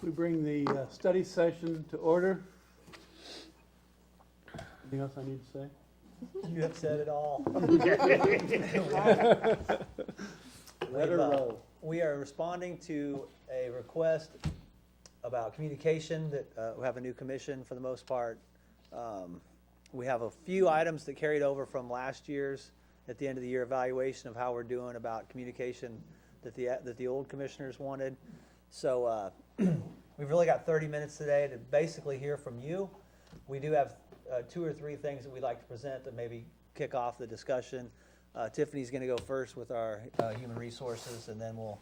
We bring the study session to order. Anything else I need to say? You have said it all. Let her roll. We are responding to a request about communication that we have a new commission for the most part. We have a few items that carried over from last year's at the end of the year evaluation of how we're doing about communication that the old commissioners wanted. So we've really got 30 minutes today to basically hear from you. We do have 2 or 3 things that we'd like to present to maybe kick off the discussion. Tiffany's going to go first with our human resources, and then we'll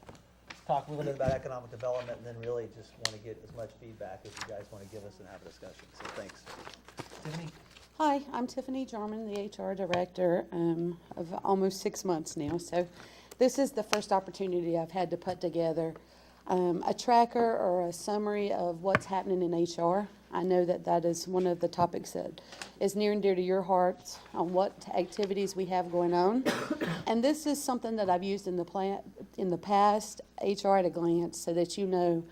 talk a little bit about economic development, and then really just want to get as much feedback as you guys want to give us and have a discussion. So thanks. Tiffany? Hi, I'm Tiffany Jarman, the HR director of almost 6 months now. So this is the first opportunity I've had to put together a tracker or a summary of what's happening in HR. I know that that is one of the topics that is near and dear to your hearts on what activities we have going on. And this is something that I've used in the past, HR at a glance, so that you know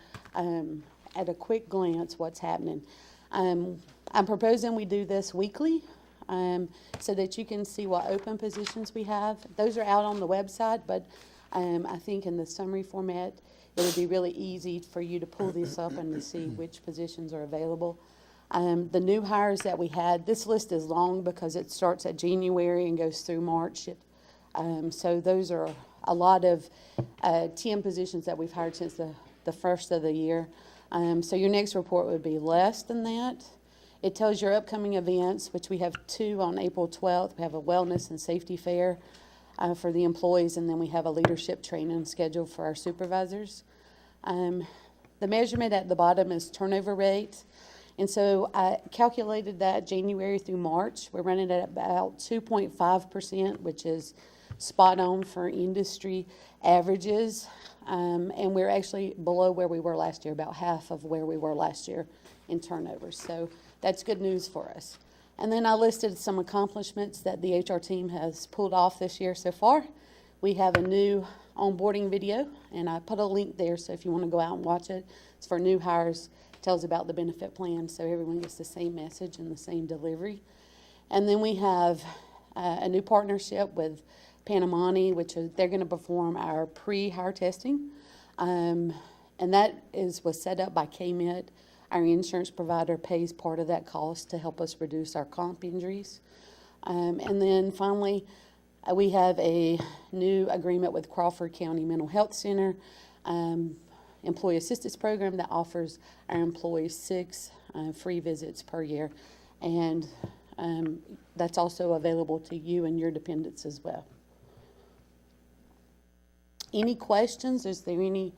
at a quick glance what's happening. I'm proposing we do this weekly so that you can see what open positions we have. Those are out on the website, but I think in the summary format, it would be really easy for you to pull this up and to see which positions are available. The new hires that we had, this list is long because it starts at January and goes through March. So those are a lot of TM positions that we've hired since the first of the year. So your next report would be less than that. It tells your upcoming events, which we have 2 on April 12th. We have a wellness and safety fair for the employees, and then we have a leadership training scheduled for our supervisors. The measurement at the bottom is turnover rate. And so I calculated that January through March. We're running at about 2.5%, which is spot on for industry averages. And we're actually below where we were last year, about half of where we were last year in turnovers. So that's good news for us. And then I listed some accomplishments that the HR team has pulled off this year so far. We have a new onboarding video, and I put a link there, so if you want to go out and watch it, it's for new hires, tells about the benefit plan, so everyone gets the same message and the same delivery. And then we have a new partnership with Panamani, which they're going to perform our pre-hire testing, and that was set up by KMIT. Our insurance provider pays part of that cost to help us reduce our comp injuries. And then finally, we have a new agreement with Crawford County Mental Health Center, employee assistance program that offers our employees 6 free visits per year. And that's also available to you and your dependents as well. Any questions? Is there any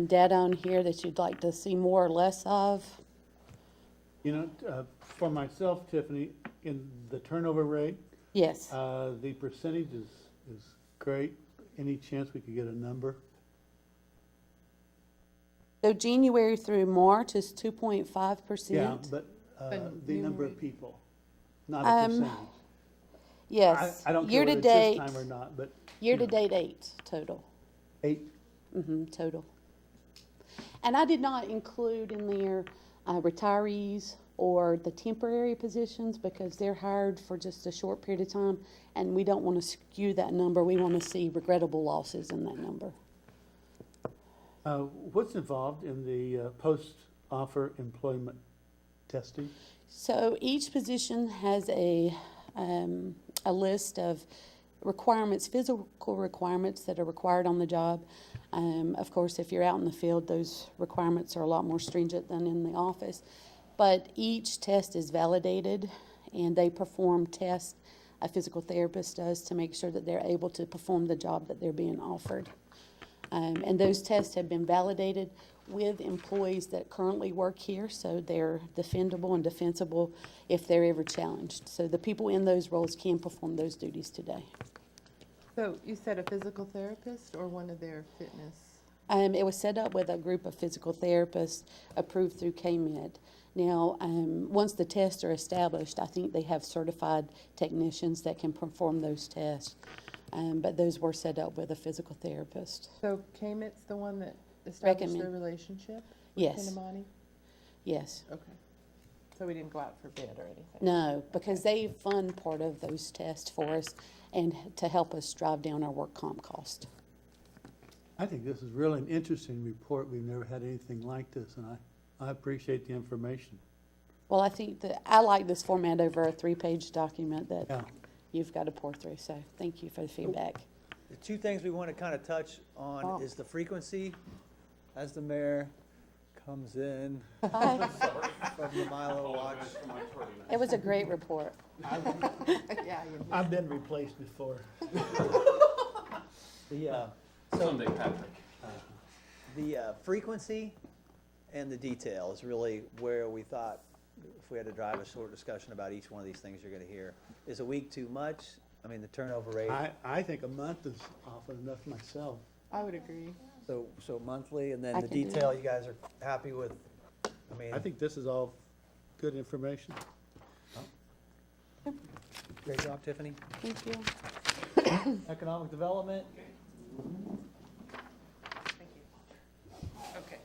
data on here that you'd like to see more or less of? You know, for myself, Tiffany, in the turnover rate, Yes. the percentage is great. Any chance we could get a number? So January through March is 2.5%. Yeah, but the number of people, not a percentage. Yes. I don't care Year whether to it's this date, time or not, but. year to date 8 total. 8? Total. And I did not include in there retirees or the temporary positions because they're hired for just a short period of time, and we don't want to skew that number. We want to see regrettable losses in that number. What's involved in the post-offer employment testing? So each position has a list of requirements, physical requirements that are required on the job. Of course, if you're out in the field, those requirements are a lot more stringent than in the office. But each test is validated, and they perform tests, a physical therapist does, to make sure that they're able to perform the job that they're being offered. And those tests have been validated with employees that currently work here, so they're defendable and defensible if they're ever challenged. So the people in those roles can perform those duties today. So you said a physical therapist or one of their fitness? It was set up with a group of physical therapists approved through KMIT. Now, once the tests are established, I think they have certified technicians that can perform those tests. But those were set up with a physical therapist. So KMIT's the one that established Recommend. their relationship? Yes, Kinnamani? yes. Okay. So we didn't go out for bid or anything? No, because they fund part of those tests for us and to help us drive down our work comp cost. I think this is really an interesting report. We've never had anything like this, and I appreciate the information. Well, I think that, I like this format over a 3-page document that Yeah. you've got to pour through, so thank you for the feedback. The two things we want to kind of touch on Oh. is the frequency as the mayor comes in Hi. from the Milo Watch. It was a great report. Yeah, you I've been replaced before. The, Sunday, Patrick. the frequency and the detail is really where we thought, if we had to drive a short discussion about each one of these things you're going to hear. Is a week too much? I mean, the turnover rate, I think a month is often enough myself. I would agree. so monthly, and then I the can do detail, that. you guys are happy with? I mean, I think this is all good information. great job, Tiffany. Thank you. Economic development, Okay.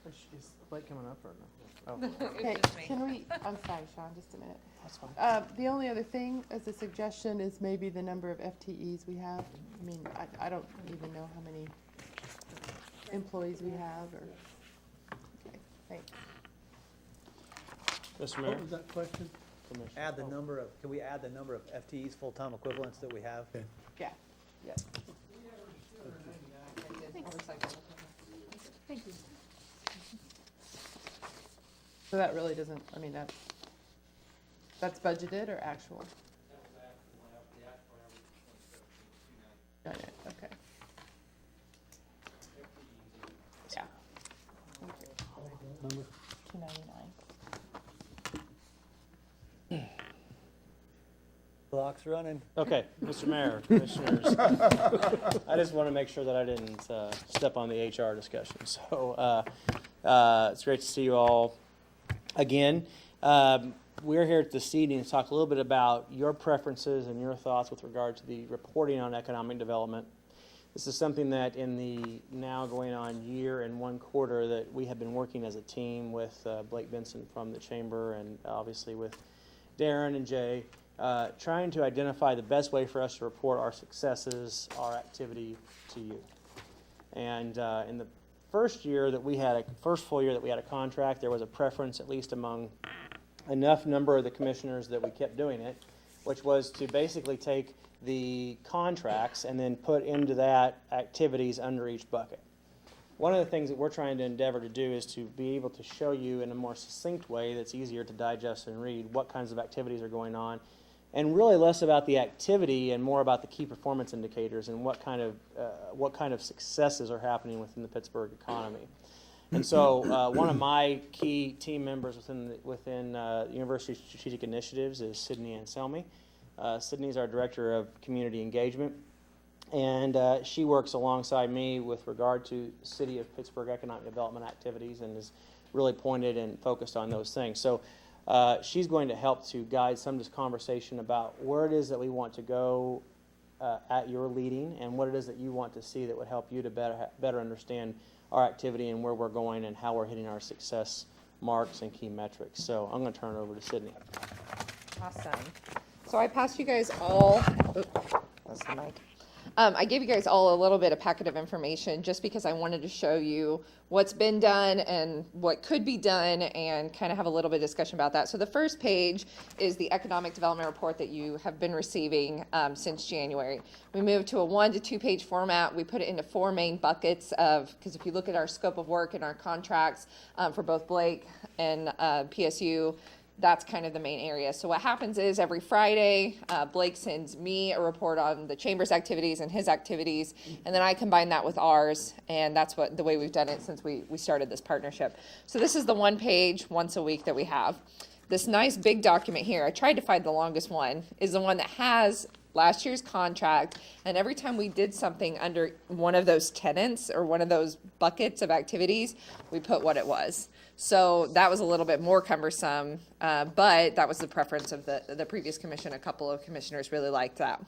Is Blake coming up or no? Oh, Okay, can we, I'm sorry, Sean, just a minute. that's fine. The only other thing as a suggestion is maybe the number of FTEs we have. I mean, I don't even know how many employees we have or, okay, thanks. Mr. Mayor, What was that question? Commissioner. add the number of, can we add the number of FTEs, full-time equivalents that we have? Okay. Yeah. Yeah. So that really doesn't, I mean, that's budgeted or actual? Got it, okay. Yeah. Number? 299. Clock's running. Okay, Mr. Mayor, Commissioners, I just want to make sure that I didn't step on the HR discussion. So it's great to see you all again. We're here this evening to talk a little bit about your preferences and your thoughts with regard to the reporting on economic development. This is something that in the now going on year and 1 quarter that we have been working as a team with Blake Benson from the Chamber and obviously with Darren and Jay, trying to identify the best way for us to report our successes, our activity to you. And in the first full year that we had a contract, there was a preference, at least among enough number of the commissioners that we kept doing it, which was to basically take the contracts and then put into that activities under each bucket. One of the things that we're trying to endeavor to do is to be able to show you in a more succinct way that's easier to digest and read what kinds of activities are going on, and really less about the activity and more about the key performance indicators and what kind of successes are happening within the Pittsburgh economy. And so one of my key team members within University Strategic Initiatives is Sydney Anselmi. Sydney's our Director of Community Engagement, and she works alongside me with regard to City of Pittsburgh economic development activities and is really pointed and focused on those things. So she's going to help to guide some of this conversation about where it is that we want to go at your leading and what it is that you want to see that would help you to better understand our activity and where we're going and how we're hitting our success marks and key metrics. So I'm going to turn it over to Sydney. Awesome. So I passed you guys all, that's the mic. I gave you guys all a little bit of packet of information just because I wanted to show you what's been done and what could be done and kind of have a little bit of discussion about that. So the first page is the economic development report that you have been receiving since January. We moved to a 1 to 2 page format. We put it into 4 main buckets because if you look at our scope of work and our contracts for both Blake and PSU, that's kind of the main area. So what happens is every Friday, Blake sends me a report on the Chamber's activities and his activities, and then I combine that with ours, and that's the way we've done it since we started this partnership. So this is the 1 page once a week that we have. This nice big document here, I tried to find the longest one, is the one that has last year's contract, and every time we did something under one of those tenants or one of those buckets of activities, we put what it was. So that was a little bit more cumbersome, but that was the preference of the previous commission. A couple of commissioners really liked that.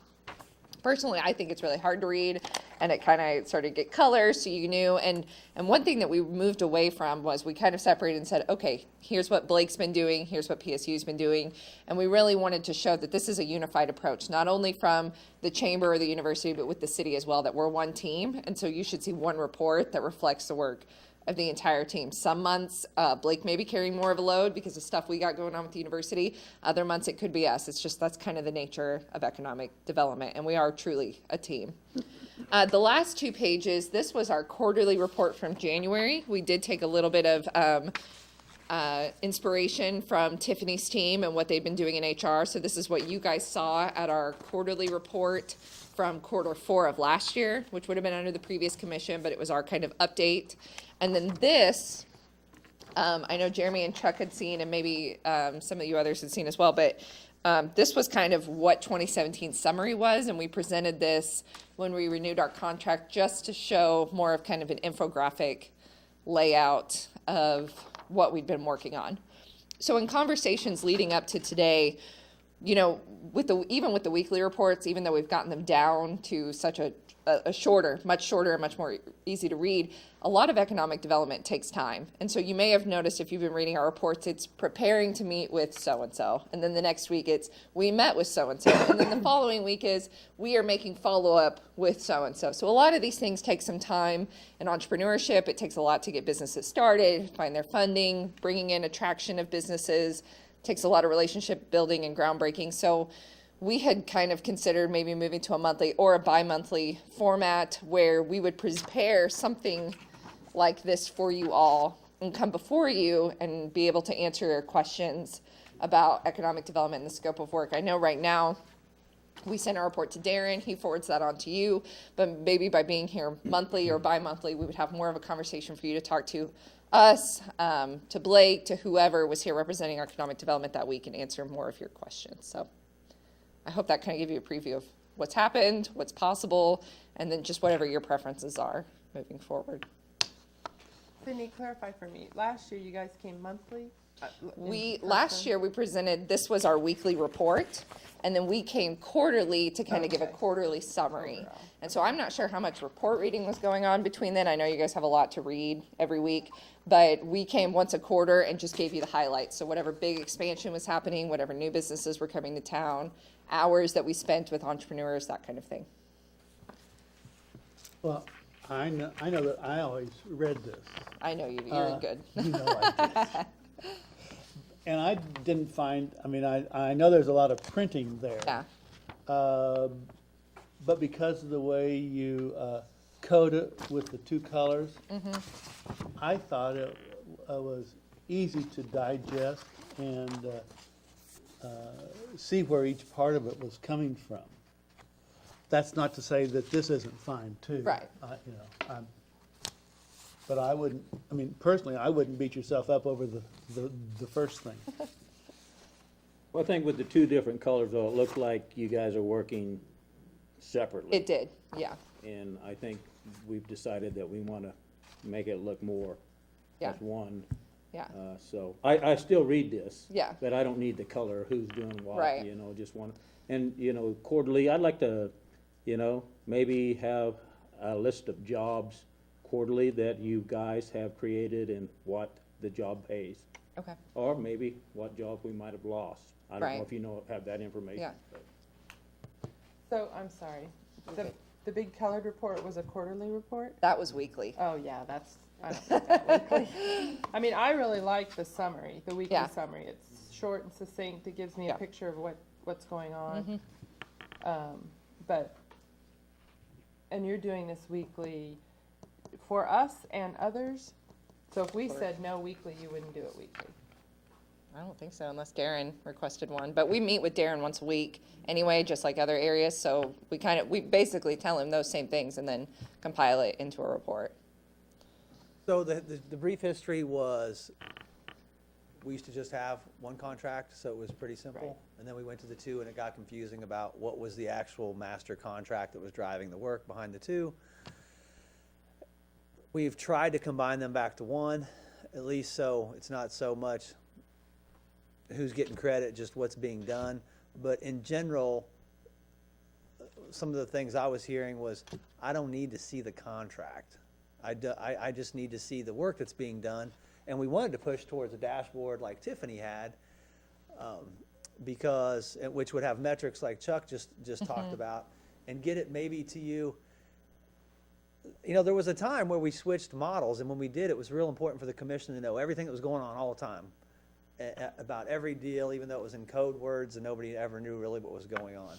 Personally, I think it's really hard to read, and it kind of started to get color, so you knew. And one thing that we moved away from was we kind of separated and said, okay, here's what Blake's been doing, here's what PSU's been doing, and we really wanted to show that this is a unified approach, not only from the chamber or the university, but with the city as well, that we're one team. And so you should see one report that reflects the work of the entire team. Some months, Blake may be carrying more of a load because of stuff we got going on with the university. Other months, it could be us. It's just, that's kind of the nature of economic development, and we are truly a team. The last 2 pages, this was our quarterly report from January. We did take a little bit of inspiration from Tiffany's team and what they've been doing in HR. So this is what you guys saw at our quarterly report from Q4 of last year, which would have been under the previous commission, but it was our kind of update. And then this, I know Jeremy and Chuck had seen, and maybe some of you others had seen as well, but this was kind of what 2017 summary was, and we presented this when we renewed our contract just to show more of kind of an infographic layout of what we'd been working on. So in conversations leading up to today, you know, even with the weekly reports, even though we've gotten them down to such a shorter, much and much more easy to read, a lot of economic development takes time. And so you may have noticed if you've been reading our reports, it's preparing to meet with so-and-so. And then the next week it's, we met with so-and-so. And then the following week is, we are making follow-up with so-and-so. So a lot of these things take some time in entrepreneurship. It takes a lot to get businesses started, find their funding, bringing in attraction of businesses. Takes a lot of relationship building and groundbreaking. So we had kind of considered maybe moving to a monthly or a bi-monthly format where we would prepare something like this for you all and come before you and be able to answer your questions about economic development and the scope of work. I know right now we send our report to Darren, he forwards that on to you, but maybe by being here monthly or bi-monthly, we would have more of a conversation for you to talk to us, to Blake, to whoever was here representing our economic development that week and answer more of your questions. So I hope that kind of gave you a preview of what's happened, what's possible, and then just whatever your preferences are moving forward. Sydney, clarify for me. Last year, you guys came monthly? Last year we presented, this was our weekly report, and then we came quarterly to kind of give a quarterly summary. Overall. And so I'm not sure how much report reading was going on between then. I know you guys have a lot to read every week, but we came once a quarter and just gave you the highlights. So whatever big expansion was happening, whatever new businesses were coming to town, hours that we spent with entrepreneurs, that kind of thing. Well, I know that I always read this. I know you're good. You know I did. And I didn't find, I mean, I know there's a lot of printing there. Yeah, But because of the way you code it with the 2 colors, I thought it was easy to digest and see where each part of it was coming from. That's not to say that this isn't fine too. Right. You know, but I wouldn't, I mean, personally, I wouldn't beat yourself up over the first thing. Well, I think with the 2 different colors, though, it looked like you guys are working separately. it did, yeah. And I think we've decided that we want to make it look more Yeah. as one. Yeah. So I still read this. Yeah. But I don't need the color, who's doing what, Right. you know, just one. And, you know, quarterly, I'd like to, you know, maybe have a list of jobs quarterly that you guys have created and what the job pays. Okay. Or maybe what job we might have lost. I don't Right. know if you have that information. Yeah. but- So, I'm sorry. The big colored report was a quarterly report? That was weekly. Oh, yeah, that's, I don't think that weekly. I mean, I really like the summary, the weekly Yeah. summary. It's short and succinct. It gives me Yeah. a picture of what's going on. But, and you're doing this weekly for us and others? So if we said no weekly, you wouldn't do it weekly? I don't think so, unless Darren requested one. But we meet with Darren once a week anyway, just like other areas. So we basically tell him those same things and then compile it into a report. So the brief history was, we used to just have one contract, so it was pretty simple. Right. And then we went to the 2, and it got confusing about what was the actual master contract that was driving the work behind the 2. We've tried to combine them back to one, at least so it's not so much who's getting credit, just what's being done. But in general, some of the things I was hearing was, I don't need to see the contract. I just need to see the work that's being done. And we wanted to push towards a dashboard like Tiffany had, because, which would have metrics like Chuck just talked about, and get it maybe to you. You know, there was a time where we switched models, and when we did, it was real important for the commission to know everything that was going on all the time, about every deal, even though it was in code words and nobody ever knew really what was going on.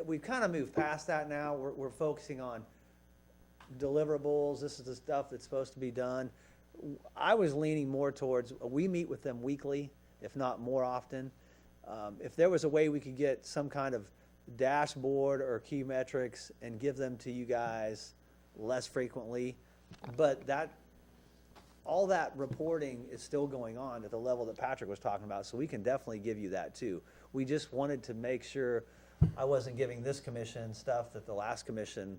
We've kind of moved past that now. We're focusing on deliverables. This is the stuff that's supposed to be done. I was leaning more towards, we meet with them weekly, if not more often. If there was a way we could get some kind of dashboard or key metrics and give them to you guys less frequently, but all that reporting is still going on at the level that Patrick was talking about, so we can definitely give you that too. We just wanted to make sure I wasn't giving this commission stuff that the last commission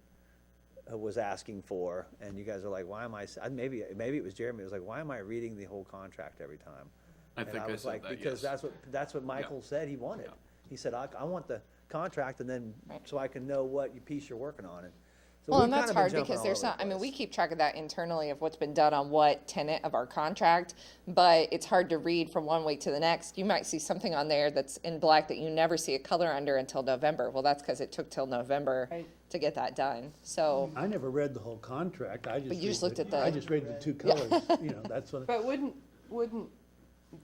was asking for, and you guys are like, why am I, maybe it was Jeremy, it was like, why am I reading the whole contract every time? I think I was said like, that, because yes. that's what Michael said he wanted. Yeah. He said, I want the contract, and then, so I can know what piece you're working on. So Well, we've and that's kinda been hard jumping because all there's over not, the I mean, we place. keep track of that internally of what's been done on what tenet of our contract, but it's hard to read from one week to the next. You might see something on there that's in black that you never see a color under until November. Well, that's because it took till November Right. to get that done. So, I never read the whole contract, I just. But you just read looked at the- I just read the two colors, you know, that's what. But wouldn't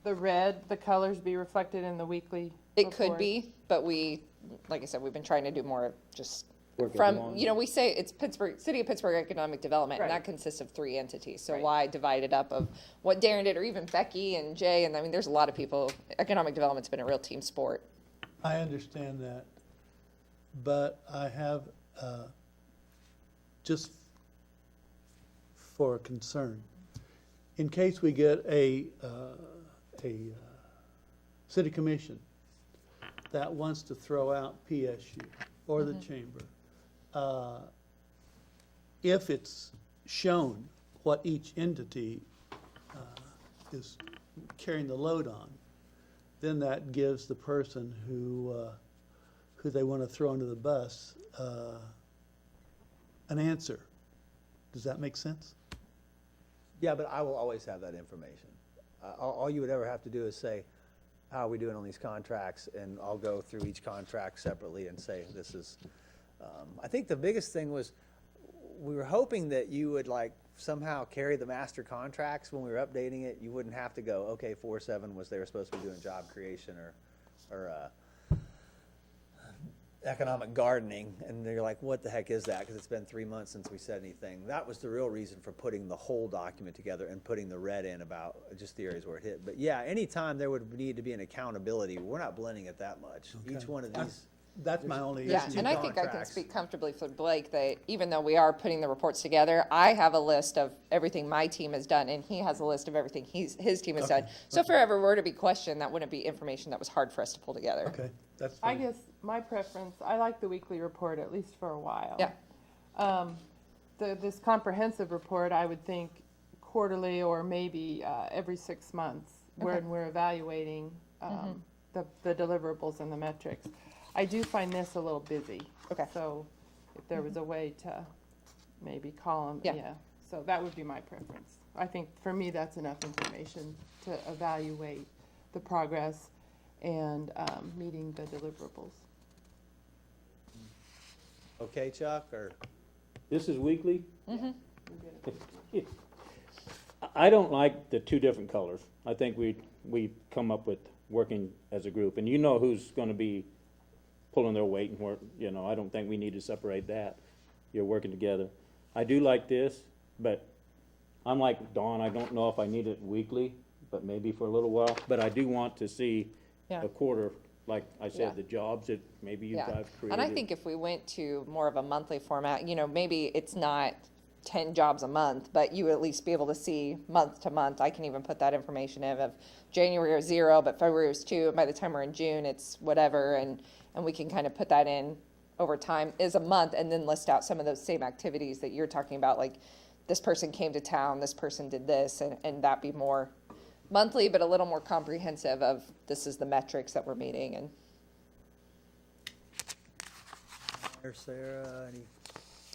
the red, the colors be reflected in the weekly it could report? be, but we, like I said, we've been trying to do more of just Work it from, along. you know, we say it's Pittsburgh, City of Pittsburgh Economic Development, and Right. that consists of 3 entities. So Right. why divide it up of what Darren did, or even Becky and Jay, and I mean, there's a lot of people. Economic development's been a real team sport. I understand that, but I have, just for concern, in case we get a city commission that wants to throw out PSU or the chamber, if it's shown what each entity is carrying the load on, then that gives the person who they want to throw under the bus an answer. Does that make sense? Yeah, but I will always have that information. All you would ever have to do is say, how are we doing on these contracts? And I'll go through each contract separately and say, this is, I think the biggest thing was, we were hoping that you would like somehow carry the master contracts when we were updating it. You wouldn't have to go, okay, 4.7 was they were supposed to be doing job creation or economic gardening, and you're like, what the heck is that? Because it's been 3 months since we said anything. That was the real reason for putting the whole document together and putting the red in about just the areas where it hit. But yeah, anytime there would need to be an accountability, we're not blending it that much. Okay. Each one of these. That's my only issue. Yeah, two and I think I can contracts. speak comfortably for Blake that even though we are putting the reports together, I have a list of everything my team has done, and he has a list of everything his team has done. So if there ever were to be questioned, that wouldn't be information that was hard for us to pull together. Okay, that's I fine. guess my preference, I like the weekly report, at least for a while. Yeah. This comprehensive report, I would think quarterly or maybe every 6 months, when we're evaluating the deliverables and the metrics. I do find this a little busy. Okay. So if there was a way to maybe call them, Yeah. yeah. So that would be my preference. I think for me, that's enough information to evaluate the progress and meeting the deliverables. Okay, Chuck, or? This is weekly? I don't like the 2 different colors. I think we come up with working as a group, and you know who's gonna be pulling their weight and work, you know, I don't think we need to separate that. You're working together. I do like this, but I'm like Dawn, I don't know if I need it weekly, but maybe for a little while. But I do want to see Yeah. a quarter, like I Yeah. said, the jobs that maybe you Yeah, guys created. and I think if we went to more of a monthly format, you know, maybe it's not 10 jobs a month, but you at least be able to see month to month. I can even put that information in of January was 0, but February was 2, and by the time we're in June, it's whatever, and we can kind of put that in over time as a month, and then list out some of those same activities that you're talking about, like this person came to town, this person did this, and that be more monthly, but a little more comprehensive of this is the metrics that we're meeting, and Or Sarah, any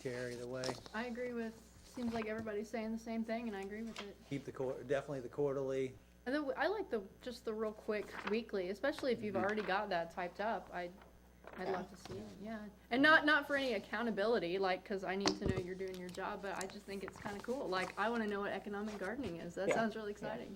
care either way? I agree with, seems like everybody's saying the same thing, and I agree with it. Keep the definitely the quarterly. And then I like just the real quick weekly, especially if you've already got that typed up. I'd love to see it, yeah. And not for any accountability, like, cause I need to know you're doing your job, but I just think it's kinda cool. Like, I wanna know what economic gardening is. That Yeah. sounds really exciting.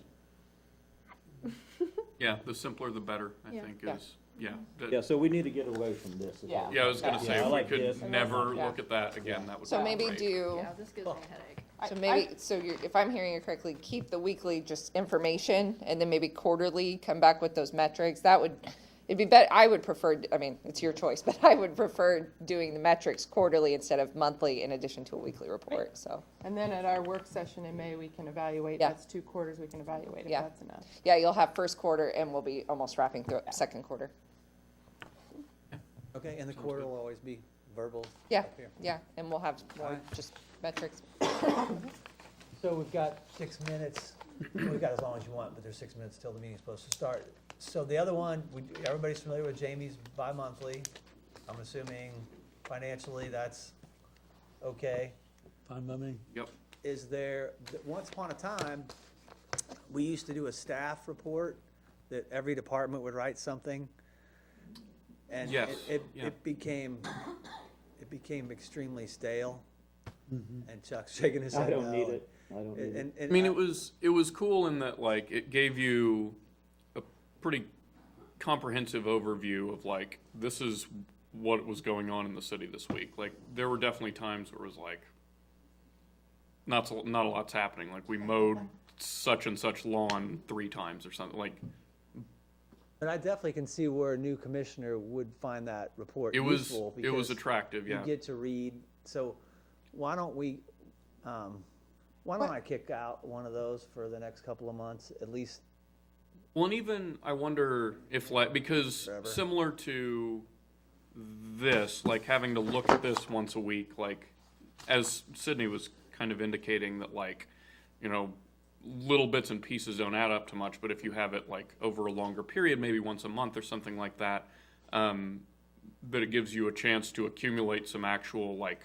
Yeah, the simpler the better, I Yeah. think Yeah. is, yeah. Yeah, so we need to get away from this. is Yeah. all. Yeah, I was gonna Yeah, say, I if we like this. could never Yeah. look at that again, that would be So maybe great. do, Yeah, this gives me a headache. so maybe, so you're, if I'm hearing you correctly, keep the weekly just information and then maybe quarterly come back with those metrics. That would, it'd be better, I would prefer, I mean, it's your choice, but I would prefer doing the metrics quarterly instead of monthly in addition to a weekly report, so. And then at our work session in May, we can evaluate, Yeah. that's 2 quarters, we can evaluate if Yeah. that's enough. Yeah, you'll have first quarter and we'll be almost wrapping through second quarter. Okay, and the quarter will always be verbal. Yeah, up here. yeah, and we'll have more just metrics. So we've got 6 minutes. We've got as long as you want, but there's 6 minutes till the meeting's supposed to start. So the other one, everybody's familiar with Jamie's bi-monthly. I'm assuming financially that's okay. Fine by me. Yep, Is there, once upon a time, we used to do a staff report that every department would write something. And Yes, yeah. it became extremely stale. And Chuck's shaking his head I don't no. need it. I don't need it. I mean, it was cool in that, like, it gave you a pretty comprehensive overview of, like, this is what was going on in the city this week. Like, there were definitely times where it was like, not a lot's happening. Like, we mowed such and such lawn 3 times or something, like, But I definitely can see where a new commissioner would find that report it was useful. it was because attractive, yeah. You get to read, so why don't I kick out one of those for the next couple of months, at least? Well, and even I wonder if, like, because Forever. similar to this, like having to look at this once a week, like as Sydney was kind of indicating that, like, you know, little bits and pieces don't add up to much, but if you have it like over a longer period, maybe once a month or something like that, that it gives you a chance to accumulate some actual like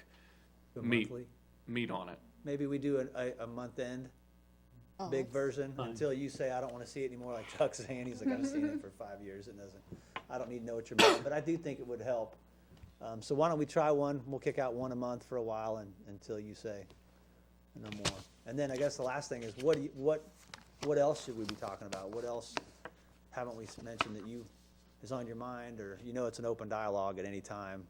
Do a meat monthly? meat on it. Maybe we do a month end, big version, until you say, I don't wanna see it anymore, like Chuck's saying, he's like, I've seen it for 5 years, I don't need to know what you're making, but I do think it would help. So why don't we try one, we'll kick out one a month for a while until you say no more. And then I guess the last thing is, what else should we be talking about? What else haven't we mentioned that is on your mind, or it's an open dialogue at any time?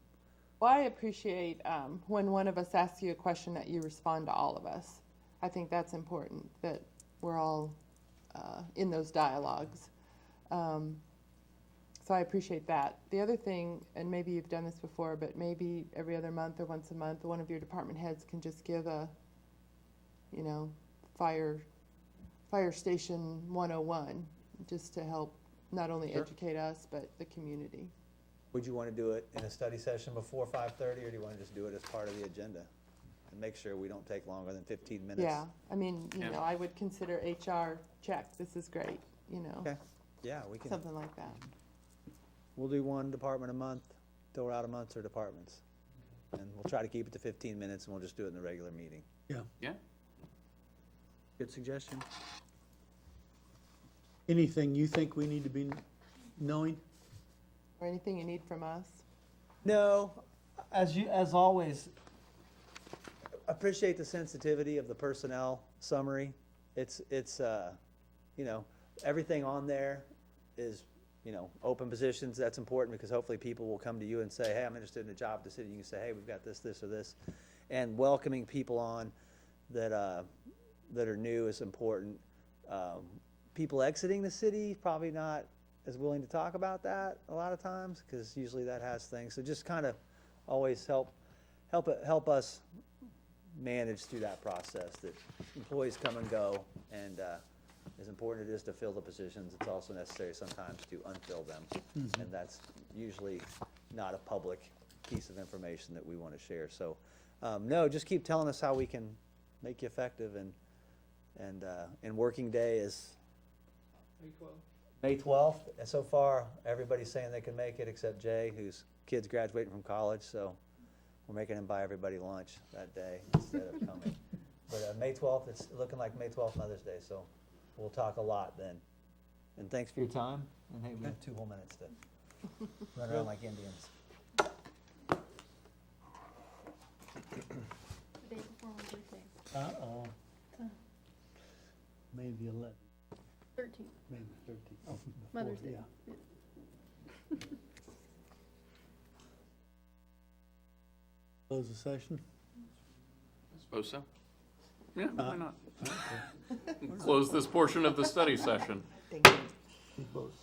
Well, I appreciate when one of us asks you a question that you respond to all of us. I think that's important, that we're all in those dialogues. So I appreciate that. The other thing, and maybe you've done this before, but maybe every other month or once a month, one of your department heads can just give a, fire station 101, just to help not only Sure. educate us, but the community. Would you want to do it in a study session before 5:30, or do you want to just do it as part of the agenda? And make sure we don't take longer than 15 minutes? Yeah, I mean, Yeah. I would consider HR, check, this is great, Okay, yeah, we can, something like that. we'll do one department a month, throw out a month or departments. And we'll try to keep it to 15 minutes, and we'll just do it in the regular meeting. Yeah. Good suggestion. Anything you think we need to be knowing? Or anything you need from us? No, as always, appreciate the sensitivity of the personnel summary. It's everything on there is, open positions. That's important because hopefully people will come to you and say, hey, I'm interested in a job at the city. You can say, hey, we've got this, this, or this. And welcoming people on that are new is important. People exiting the city, probably not as willing to talk about that a lot of times, because usually that has things. So just kind of always help us manage through that process, that employees come and go, and as important it is to fill the positions, it's also necessary sometimes to unfill them. And that's usually not a public piece of information that we want to share. So, no, just keep telling us how we can make you effective, and working day is May 12th. And so far, everybody's saying they can make it except Jay, whose kid's graduating from college, so we're making him buy everybody lunch that day instead of coming. But May 12th, it's looking like May 12th, Mother's Day, so we'll talk a lot then. And thanks for your time, and hey, we have 2 whole minutes to run around like Indians. The day before my birthday, Uh-oh. May the 11th, 13th, May the 13th. Oh, Mother's before, Day. yeah. Close the session? I suppose so. Yeah, why not? Close this portion of the study session. Both.